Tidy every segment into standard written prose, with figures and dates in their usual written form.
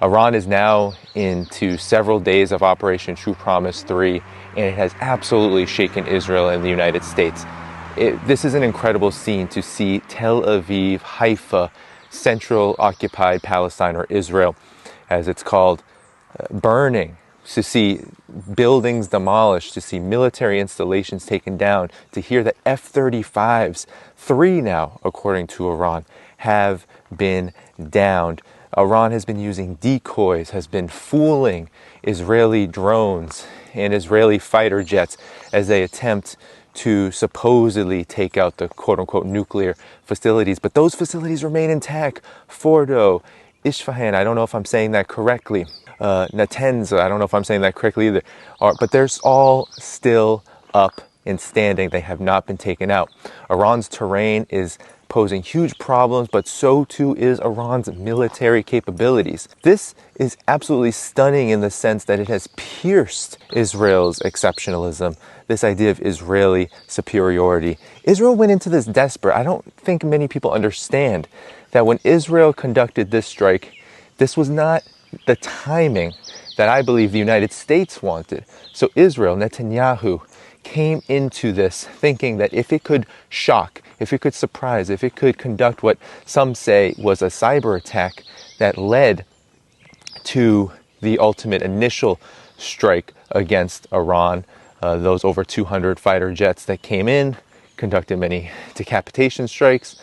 Iran is now into several days of Operation True Promise 3, and it has absolutely shaken Israel and the United States. This is an incredible scene to see Tel Aviv, Haifa, central occupied Palestine, or Israel, as it's called, burning, to see buildings demolished, to see military installations taken down, to hear that F-35s, 3 now, according to Iran, have been downed. Iran has been using decoys, has been fooling Israeli drones and Israeli fighter jets as they attempt to supposedly take out the quote-unquote nuclear facilities. But those facilities remain intact. Fordo, Isfahan, I don't know if I'm saying that correctly. Natanz, I don't know if I'm saying that correctly either. But they're all still up and standing. They have not been taken out. Iran's terrain is posing huge problems, but so too is Iran's military capabilities. This is absolutely stunning in the sense that it has pierced Israel's exceptionalism, this idea of Israeli superiority. Israel went into this desperate. I don't think many people understand that when Israel conducted this strike, this was not the timing that I believe the United States wanted. So Israel, Netanyahu, came into this thinking that if it could shock, if it could surprise, if it could conduct what some say was a cyber attack that led to the ultimate initial strike against Iran, those over 200 fighter jets that came in, conducted many decapitation strikes,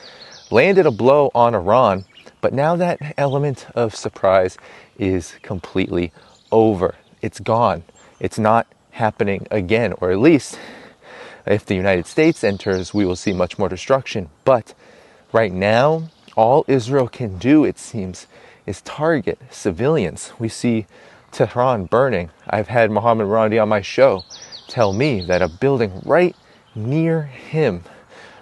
landed a blow on Iran, but now that element of surprise is completely over. It's gone. It's not happening again, or at least if the United States enters, we will see much more destruction. But right now, all Israel can do, it seems, is target civilians. We see Tehran burning. I've had Mohammed Randi on my show tell me that a building right near him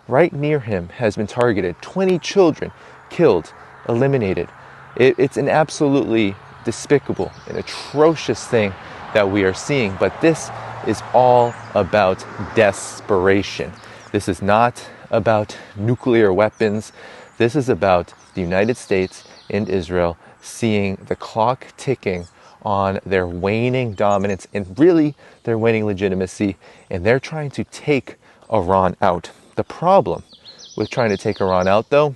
has been targeted. 20 children killed, eliminated. It's an absolutely despicable and atrocious thing that we are seeing, but this is all about desperation. This is not about nuclear weapons. This is about the United States and Israel seeing the clock ticking on their waning dominance and really their waning legitimacy, and they're trying to take Iran out. The problem with trying to take Iran out, though,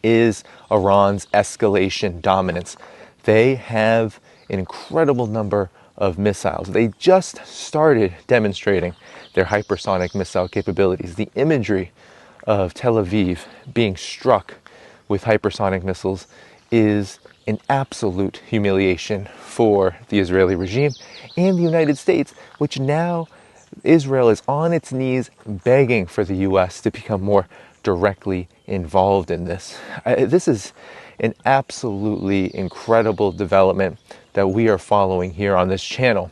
is Iran's escalation dominance. They have an incredible number of missiles. They just started demonstrating their hypersonic missile capabilities. The imagery of Tel Aviv being struck with hypersonic missiles is an absolute humiliation for the Israeli regime and the United States, which now Israel is on its knees begging for the U.S. to become more directly involved in this. This is an absolutely incredible development that we are following here on this channel.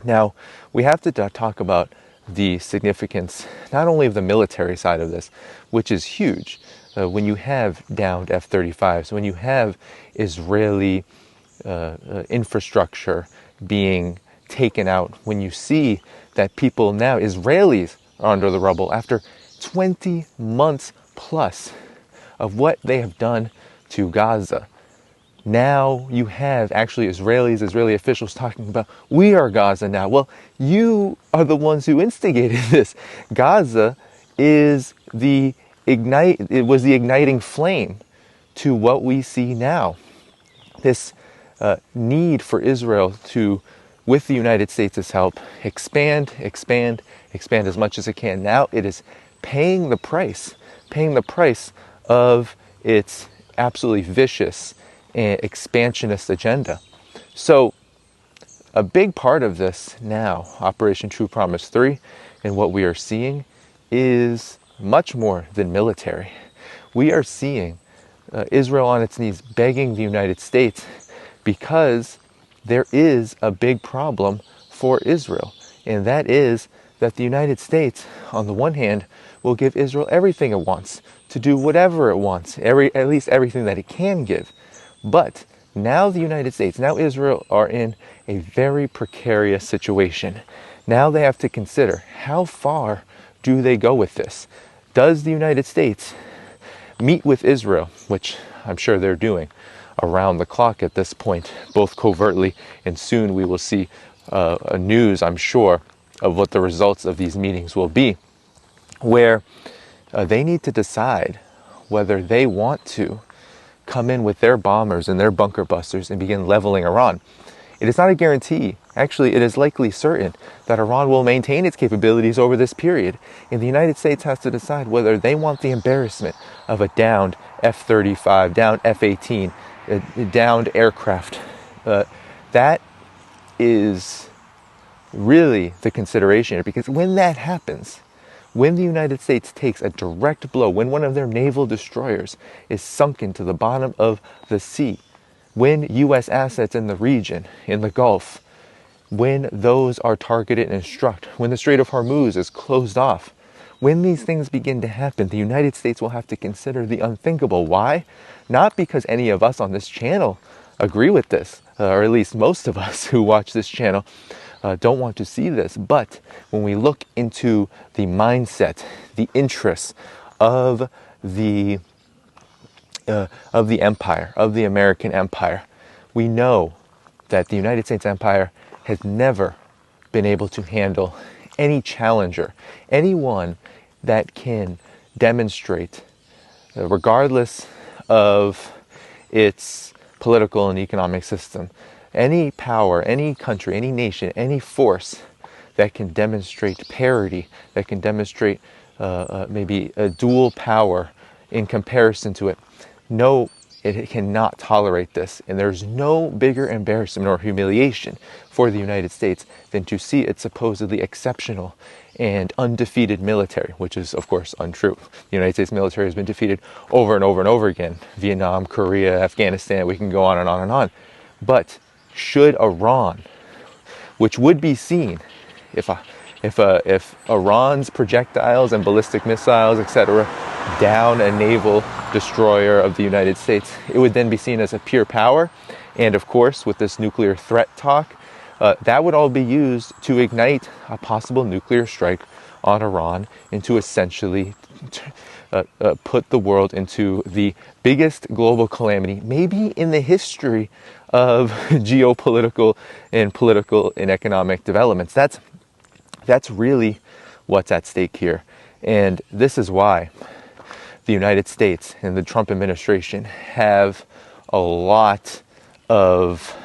Now, we have to talk about the significance not only of the military side of this, which is huge. When you have downed F-35s, when you have Israeli infrastructure being taken out, when you see that people now, Israelis, are under the rubble after 20 months plus of what they have done to Gaza. Now you have actually Israeli officials talking about, we are Gaza now. Well, you are the ones who instigated this. Gaza is it was the igniting flame to what we see now. This need for Israel to, with the United States' help, expand as much as it can. Now it is paying the price of its absolutely vicious and expansionist agenda. So a big part of this now, Operation True Promise 3, and what we are seeing is much more than military. We are seeing Israel on its knees begging the United States because there is a big problem for Israel, and that is that the United States, on the one hand, will give Israel everything it wants, to do whatever it wants, at least everything that it can give. But now the United States, now Israel are in a very precarious situation. Now they have to consider, how far do they go with this? Does the United States meet with Israel, which I'm sure they're doing, around the clock at this point, both covertly, and soon we will see news, I'm sure, of what the results of these meetings will be, where they need to decide whether they want to come in with their bombers and their bunker busters and begin leveling Iran. It is not a guarantee. Actually, it is likely certain that Iran will maintain its capabilities over this period. And the United States has to decide whether they want the embarrassment of a downed F-35, downed F-18, downed aircraft. That is really the consideration here, because when that happens, when the United States takes a direct blow, when one of their naval destroyers is sunken to the bottom of the sea, when U.S. assets in the region, in the Gulf, when those are targeted and struck, when the Strait of Hormuz is closed off, when these things begin to happen, the United States will have to consider the unthinkable. Why? Not because any of us on this channel agree with this, or at least most of us who watch this channel don't want to see this, but when we look into the mindset, the interests of the empire, of the American empire, we know that the United States empire has never been able to handle any challenger, anyone that can demonstrate, regardless of its political and economic system, any power, any country, any nation, any force that can demonstrate parity, that can demonstrate maybe a dual power in comparison to it. No, it cannot tolerate this. And there's no bigger embarrassment or humiliation for the United States than to see its supposedly exceptional and undefeated military, which is, of course, untrue. The United States military has been defeated over and over and over again. Vietnam, Korea, Afghanistan, we can go on and on and on. But should Iran, which would be seen if Iran's projectiles and ballistic missiles, etc., down a naval destroyer of the United States, it would then be seen as a pure power. And of course, with this nuclear threat talk, that would all be used to ignite a possible nuclear strike on Iran and to essentially put the world into the biggest global calamity, maybe in the history of geopolitical and political and economic developments. That's really what's at stake here. And this is why the United States and the Trump administration have a lot of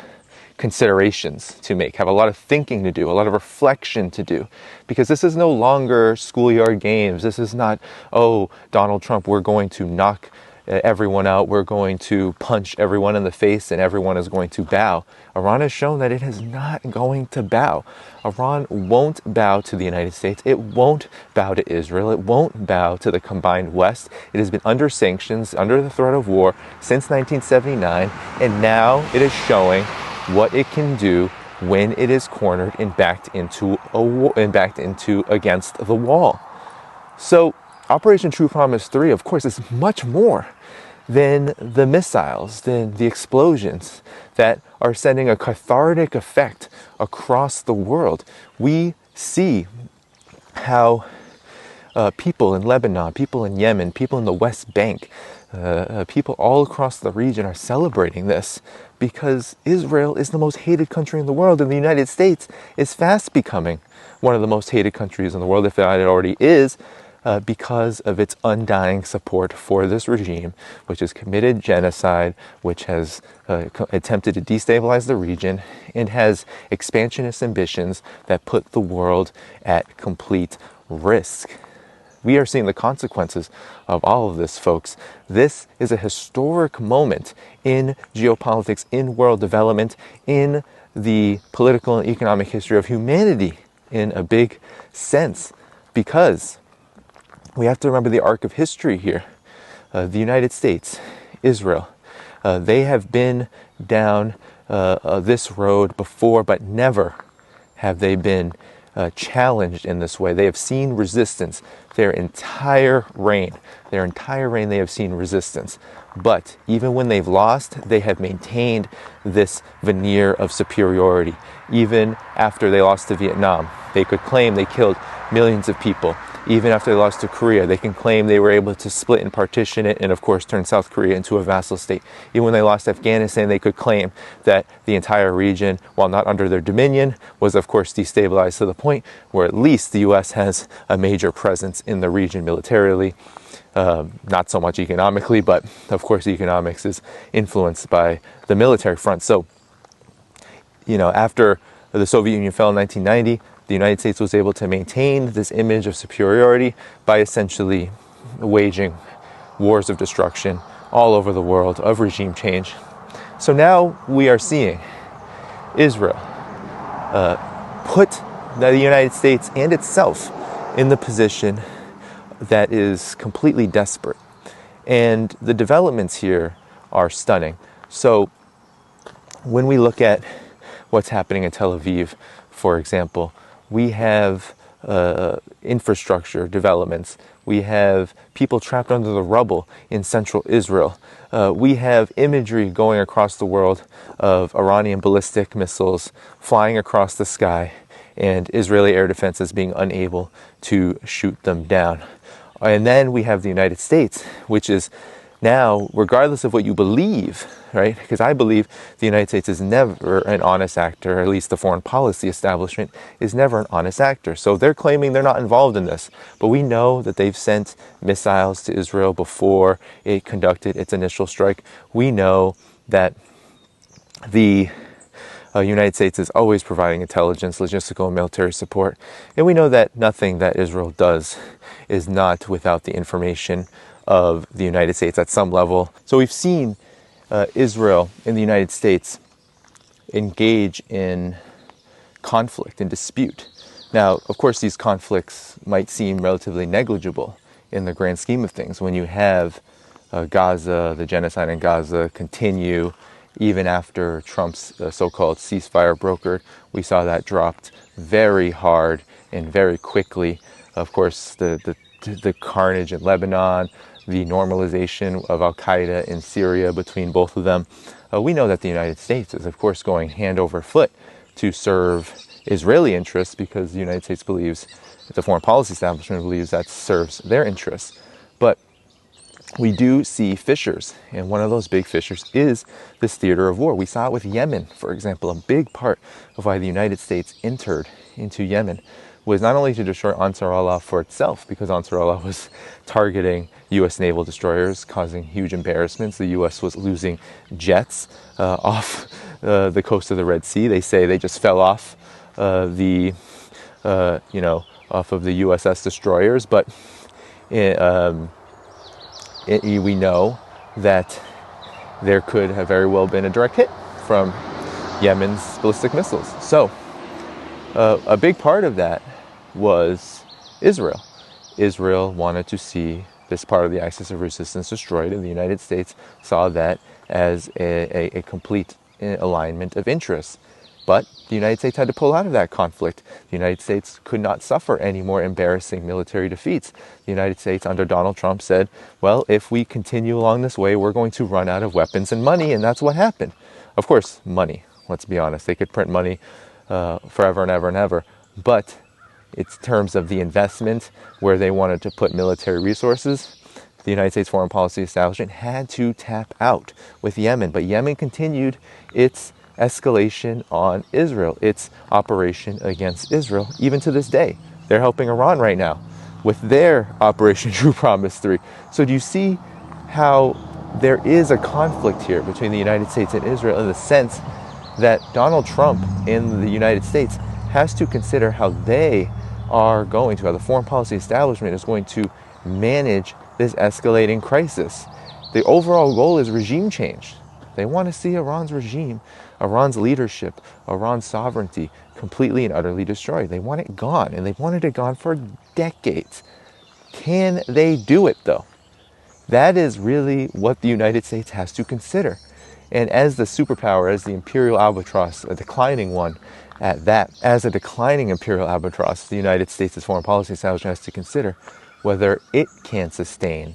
considerations to make, have a lot of thinking to do, a lot of reflection to do, because this is no longer schoolyard games. This is not, oh, Donald Trump, we're going to knock everyone out, we're going to punch everyone in the face and everyone is going to bow. Iran has shown that it is not going to bow. Iran won't bow to the United States. It won't bow to Israel. It won't bow to the combined West. It has been under sanctions, under the threat of war since 1979, and now it is showing what it can do when it is cornered and backed into against the wall. So Operation True Promise 3, of course, is much more than the missiles, than the explosions that are sending a cathartic effect across the world. We see how people in Lebanon, people in Yemen, people in the West Bank, people all across the region are celebrating this because Israel is the most hated country in the world, and the United States is fast becoming one of the most hated countries in the world, if not it already is, because of its undying support for this regime, which has committed genocide, which has attempted to destabilize the region, and has expansionist ambitions that put the world at complete risk. We are seeing the consequences of all of this, folks. This is a historic moment in geopolitics, in world development, in the political and economic history of humanity in a big sense, because we have to remember the arc of history here. The United States, Israel, they have been down this road before, but never have they been challenged in this way. They have seen resistance their entire reign. Their entire reign they have seen resistance. But even when they've lost, they have maintained this veneer of superiority. Even after they lost to Vietnam, they could claim they killed millions of people. Even after they lost to Korea, they can claim they were able to split and partition it and, of course, turn South Korea into a vassal state. Even when they lost Afghanistan, they could claim that the entire region, while not under their dominion, was, of course, destabilized to the point where at least the U.S. has a major presence in the region militarily. Not so much economically, but, of course, economics is influenced by the military front. So, after the Soviet Union fell in 1990, the United States was able to maintain this image of superiority by essentially waging wars of destruction all over the world, of regime change. So now we are seeing Israel put the United States and itself in the position that is completely desperate. And the developments here are stunning. So when we look at what's happening in Tel Aviv, for example, we have infrastructure developments. We have people trapped under the rubble in central Israel. We have imagery going across the world of Iranian ballistic missiles flying across the sky and Israeli air defenses being unable to shoot them down. And then we have the United States, which is now, regardless of what you believe, right? Because I believe the United States is never an honest actor, or at least the foreign policy establishment is never an honest actor. So they're claiming they're not involved in this. But we know that they've sent missiles to Israel before it conducted its initial strike. We know that the United States is always providing intelligence, logistical, and military support. And we know that nothing that Israel does is not without the information of the United States at some level. So we've seen Israel and the United States engage in conflict and dispute. Now, of course, these conflicts might seem relatively negligible in the grand scheme of things. When you have Gaza, the genocide in Gaza continue, even after Trump's so-called ceasefire brokered, we saw that dropped very hard and very quickly. Of course, the carnage in Lebanon, the normalization of Al-Qaeda in Syria between both of them. We know that the United States is, of course, going hand over foot to serve Israeli interests because the United States believes, the foreign policy establishment believes that serves their interests. But we do see fissures, and one of those big fissures is this theater of war. We saw it with Yemen, for example. A big part of why the United States entered into Yemen was not only to destroy Ansar Allah for itself, because Ansar Allah was targeting U.S. naval destroyers, causing huge embarrassments. The U.S. was losing jets off the coast of the Red Sea. They say they just fell off off of the USS destroyers, but we know that there could have very well been a direct hit from Yemen's ballistic missiles. So a big part of that was Israel. Israel wanted to see this part of the axis of resistance destroyed, and the United States saw that as a complete alignment of interests. But the United States had to pull out of that conflict. The United States could not suffer any more embarrassing military defeats. The United States under Donald Trump said, well, if we continue along this way, we're going to run out of weapons and money, and that's what happened. Of course, money, let's be honest. They could print money forever and ever and ever. But in terms of the investment where they wanted to put military resources, the United States foreign policy establishment had to tap out with Yemen. But Yemen continued its escalation on Israel, its operation against Israel, even to this day. They're helping Iran right now with their Operation True Promise 3. So do you see how there is a conflict here between the United States and Israel in the sense that Donald Trump in the United States has to consider how they are going to, how the foreign policy establishment is going to manage this escalating crisis. The overall goal is regime change. They want to see Iran's regime, Iran's leadership, Iran's sovereignty completely and utterly destroyed. They want it gone, and they've wanted it gone for decades. Can they do it, though? That is really what the United States has to consider. And as the superpower, as the imperial albatross, a declining one at that, as a declining imperial albatross, the United States' foreign policy establishment has to consider whether it can sustain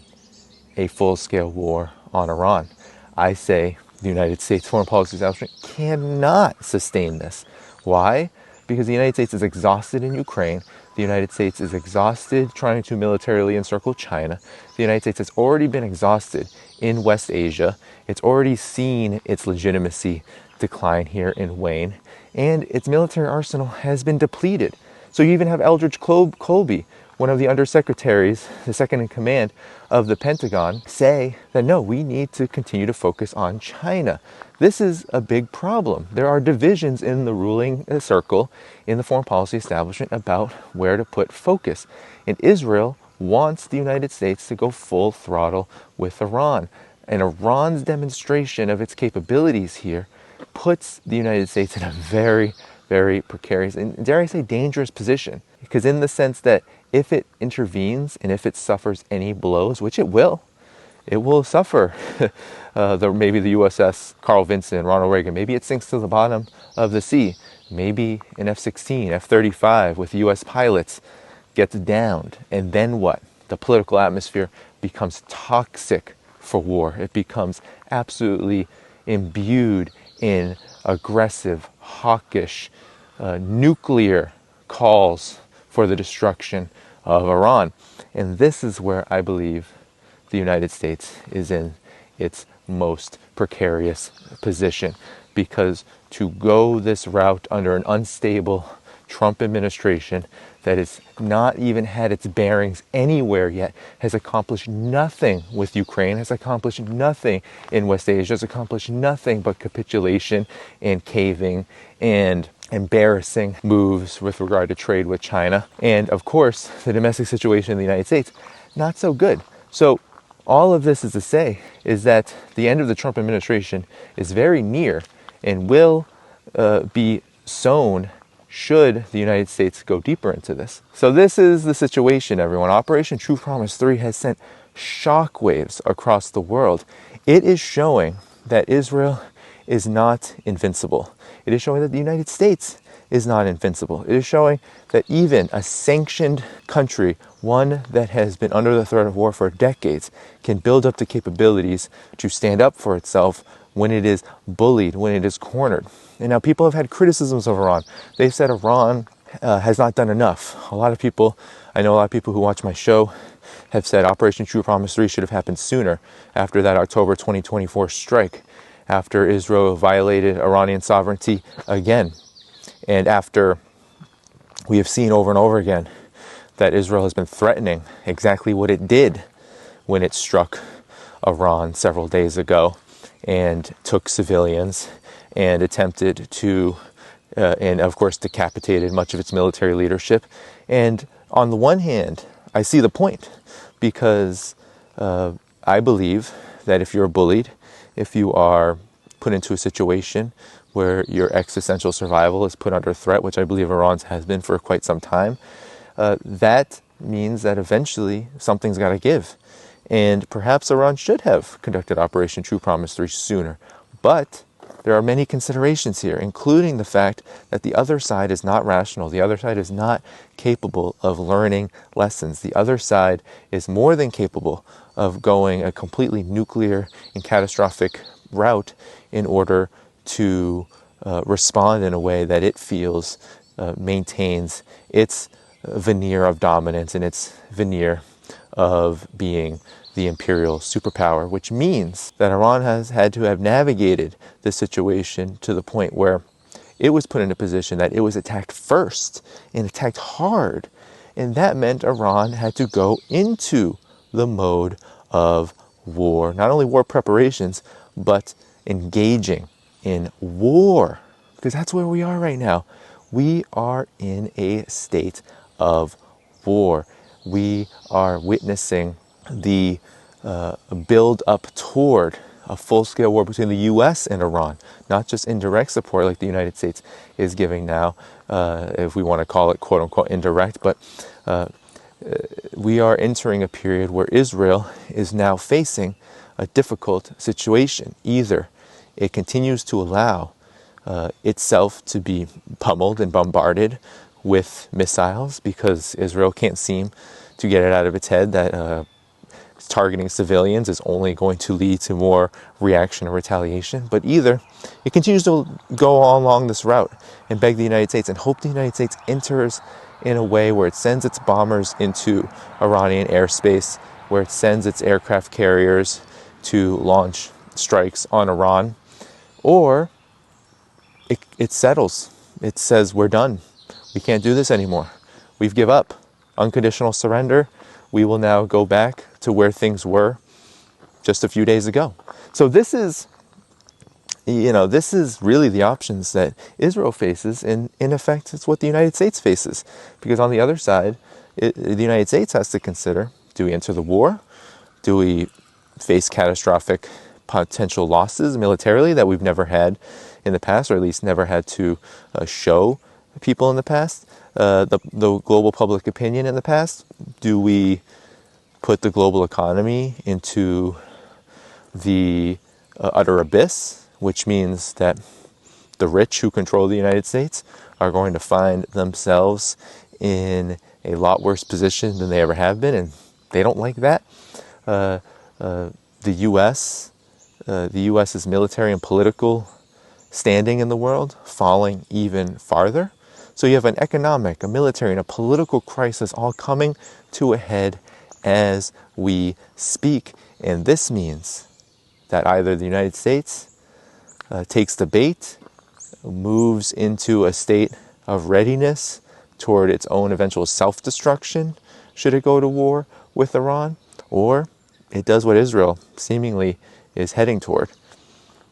a full-scale war on Iran. I say the United States foreign policy establishment cannot sustain this. Why? Because the United States is exhausted in Ukraine. The The United States is exhausted trying to militarily encircle China. The United States has already been exhausted in West Asia. It's already seen its legitimacy decline here in Wayne, and its military arsenal has been depleted. So you even have Eldridge Colby, one of the undersecretaries, the second in command of the Pentagon, say that no, we need to continue to focus on China. This is a big problem. There are divisions in the ruling circle, in the foreign policy establishment, about where to put focus. And Israel wants the United States to go full throttle with Iran. And Iran's demonstration of its capabilities here puts the United States in a very, very precarious and, dare I say, dangerous position. Because in the sense that if it intervenes and if it suffers any blows, which it will suffer. Maybe the USS Carl Vinson, Ronald Reagan, maybe it sinks to the bottom of the sea. Maybe an F-16, F-35 with US pilots gets downed. And then what? The political atmosphere becomes toxic for war. It becomes absolutely imbued in aggressive, hawkish, nuclear calls for the destruction of Iran. And this is where I believe the United States is in its most precarious position, because to go this route under an unstable Trump administration that has not even had its bearings anywhere yet, has accomplished nothing with Ukraine, has accomplished nothing in West Asia, has accomplished nothing but capitulation and caving and embarrassing moves with regard to trade with China. And of course, the domestic situation in the United States, not so good. So all of this is to say is that the end of the Trump administration is very near and will be sown should the United States go deeper into this. So this is the situation, everyone. Operation True Promise 3 has sent shockwaves across the world. It is showing that Israel is not invincible. It is showing that the United States is not invincible. It is showing that even a sanctioned country, one that has been under the threat of war for decades, can build up the capabilities to stand up for itself when it is bullied, when it is cornered. And now people have had criticisms of Iran. They've said Iran has not done enough. I know a lot of people who watch my show have said Operation True Promise 3 should have happened sooner, after that October 2024 strike, after Israel violated Iranian sovereignty again, and after we have seen over and over again that Israel has been threatening exactly what it did when it struck Iran several days ago and took civilians and attempted to, and of course decapitated much of its military leadership. And on the one hand, I see the point, because I believe that if you're bullied, if you are put into a situation where your existential survival is put under threat, which I believe Iran's has been for quite some time, that means that eventually something's got to give. And perhaps Iran should have conducted Operation True Promise 3 sooner. But there are many considerations here, including the fact that the other side is not rational. The other side is not capable of learning lessons. The other side is more than capable of going a completely nuclear and catastrophic route in order to respond in a way that it feels maintains its veneer of dominance and its veneer of being the imperial superpower, which means that Iran has had to have navigated this situation to the point where it was put in a position that it was attacked first and attacked hard. And that meant Iran had to go into the mode of war, not only war preparations, but engaging in war, because that's where we are right now. We are in a state of war. We are witnessing the build up toward a full-scale war between the U.S. and Iran, not just indirect support like the United States is giving now, if we want to call it quote-unquote indirect, but we are entering a period where Israel is now facing a difficult situation. Either it continues to allow itself to be pummeled and bombarded with missiles, because Israel can't seem to get it out of its head that targeting civilians is only going to lead to more reaction and retaliation. But either it continues to go along this route and beg the United States and hope the United States enters in a way where it sends its bombers into Iranian airspace, where it sends its aircraft carriers to launch strikes on Iran, or it settles. It says, we're done. We can't do this anymore. We've give up. Unconditional surrender. We will now go back to where things were just a few days ago. So this is really the options that Israel faces, and in effect, it's what the United States faces. Because on the other side, the United States has to consider, do we enter the war? Do we face catastrophic potential losses militarily that we've never had in the past, or at least never had to show people in the past, the global public opinion in the past? Do we put the global economy into the utter abyss, which means that the rich who control the United States are going to find themselves in a lot worse position than they ever have been, and they don't like that? The U.S.'s military and political standing in the world falling even farther. So you have an economic, a military, and a political crisis all coming to a head as we speak. And this means that either the United States takes the bait, moves into a state of readiness toward its own eventual self-destruction, should it go to war with Iran, or it does what Israel seemingly is heading toward,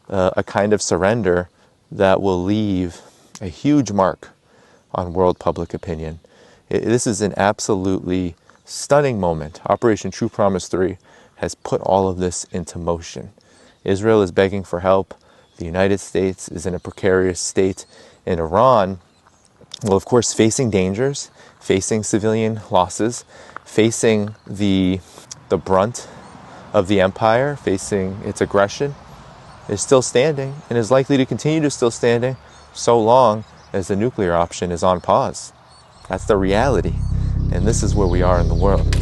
a kind of surrender that will leave a huge mark on world public opinion. This is an absolutely stunning moment. Operation True Promise 3 has put all of this into motion. Israel is begging for help. The United States is in a precarious state. And Iran, well, of course, facing dangers, facing civilian losses, facing the brunt of the empire, facing its aggression, is still standing and is likely to continue to still standing so long as the nuclear option is on pause. That's the reality. And this is where we are in the world.